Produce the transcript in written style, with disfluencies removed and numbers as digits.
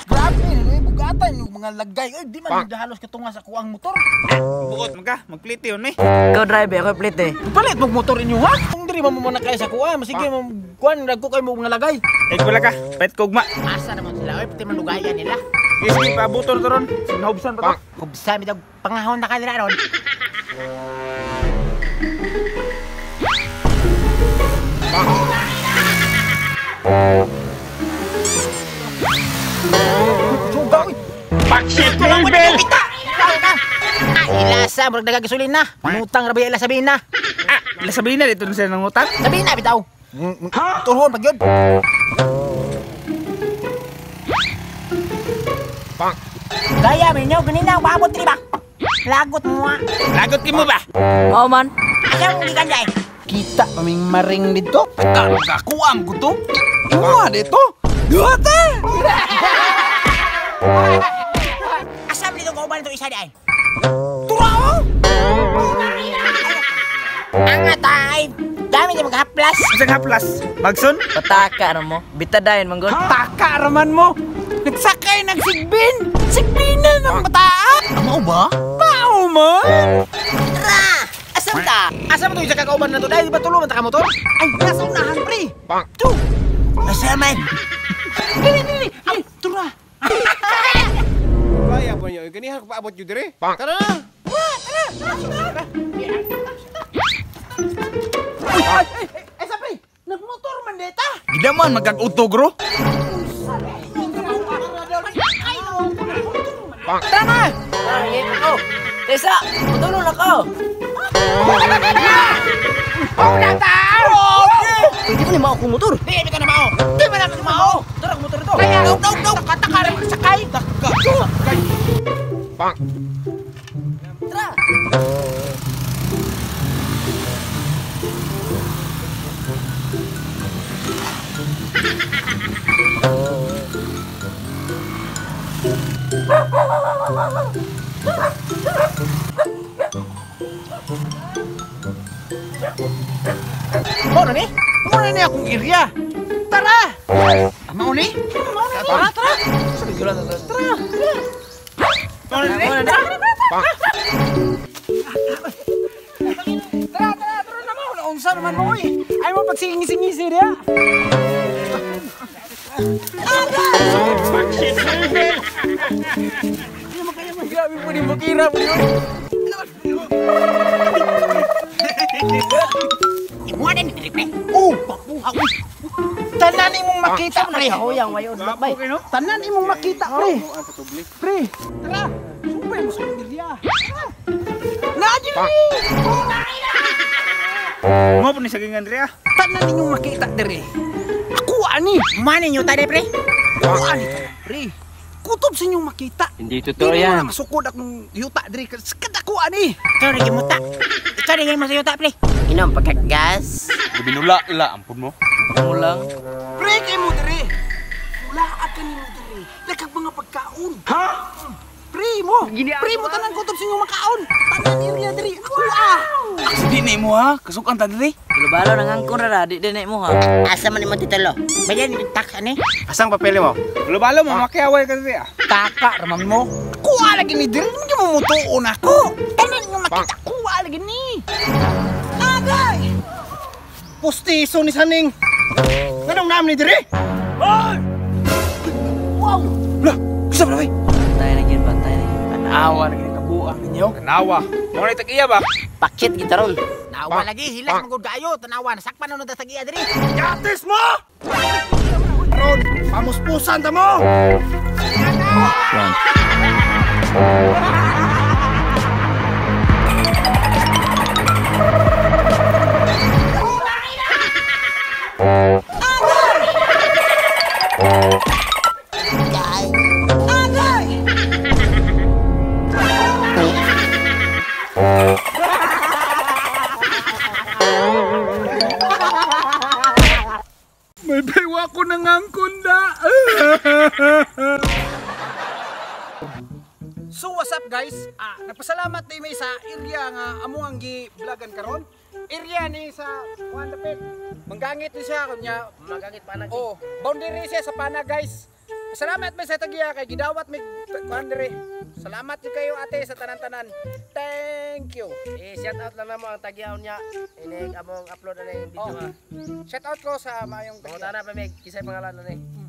Grabe, bugatan yung mga lagay. Ay, di man halos katunga sa kuang motor. Buot magka, magplite yun, may. Ikaw driver, ako plite. Palit mo motor inyo ha? Kung diri mo muna kayo sa kuha, masige mo kuan nagko kayo mo mga lagay. Ay, wala ka, pet kugma. Asa naman sila, ay pati manugayan nila. Iski pa, buton to ron. Sinahubsan pa to. Kubsa mi daw pangahon na kanila ron. Sugaw. Bakit Mabel? Ilasa, murag daga gasolina. Pangutang rabi ila sabihin na. Ila sabihin na dito na sila ng utang. Sabihin na bitaw. Turhon pag yun. Gaya mi nyo ganina paabot diri ba? Lagot mo ha. Lagot mo ba? Oo man. Asa mo gikan jay? Kita paming maring dito. Karo ka, kuam ko to. Kuha dito. Duhata. Asa mo dito kauban ito isa di ay? Turao. Angat ay. Dami di maghaplas. Isang haplas. Magson? Pataka na mo. Bitadayon man god. Taka raman mo. Nagsakay ng sigbin. Sigbinan ng bataan. Amo ba? Pao man. Ra! Asam ta? Asa mo to isa ka kauban na to? Dahil ba tulo man ta ka motor? Ay, nasa unahan, pre. Tu. Asa man? Dili. Ay, tura. Kaya po nyo, ganihan ko paabot nyo dire. Tara na! Ay, sa pre. Nagmotor man deta. Gida man, magkag-utog ro. Tama. Ako. Tesa, matulong na ko. Una tao. Pwede mo ni mao kong motor. Di ka na mao. Di man na mao. Tara ang motor ito. Kaya, no. Taka rin sakay. Tara. Muna ni? Muna ni akong area. Tara. Mao ni? Tara. Tara. Tara na mo. Naunsa naman mo eh. Ay mo pagsingisi-ngisi dia. Grabe po di makira po di. Imuha din diri pre. Papuhaw. Tanan imong makita pre. Hoyang mayon bay. Tanan imong makita pre. Pre. Tara. Sumpay mo sa area. Nadyo ni. Mo po ni sa gingan Andrea. Tanan inyong makita dire. Ako ani. Manin nyo tayo pre. Ako ani pre. Kutob sa inyong makita. Hindi totoo Dili mo yan. na masukod akong yuta dire. Kada ko ani. Ikaw rin gimuta. Ikaw rin masayo ta pre. Inom pagkagas. Binula-la, ampun mo. Mulang. Pre kay mo dire. Wala ka nimo dire. Dakag mga pagkaon. Ha? Pre mo. Pre mo tanan kutob sa inyong makaon. Tanan area dire. Ako Di na mo ha, kasukan ta diri. Balo nang angkon ra di dinay mo ha. Asa man mo titulo? Bayan ni tak ani. Asang papel mo? Balo mo, makiaway ka diri ah. taka raman mo. Kuha lagi ni dire. Hindi mo mutuon ako. Tanan inyong makita. Kuha lagi ni. Agay. Pustiso ni Saning. Anong naam ni dire? Hoy! Wow! Lah, bisa ba bay? Bantay na gid, bantay na gid. Tanawa na gini kabuang ninyo. Tanawa. Mo na tag-iya ba? Pakit kita ron. Nawa lagi hilas magud kayo tanawa nasakpan na ta tagiya diri. Yatis mo! Ron, pamuspusan ta mo! May baywa ko ng angkunda. So what's up guys? nagpasalamat ni may sa area nga amo ang gi-vlogan karon. Area ni sa kuan dapit. Manggangit ni siya kunya. Magangit pa na. Oh, boundary siya sa pana guys. Salamat may sa tagiya kay gidawat mi kuan diri. Salamat di kayo ate sa tanan-tanan. Thank you. Shout out lang namo ang tagyaw niya. Inig among upload na yung video ha. Shout out ko sa mayong Mga tana pa may kisay pangalan na ni.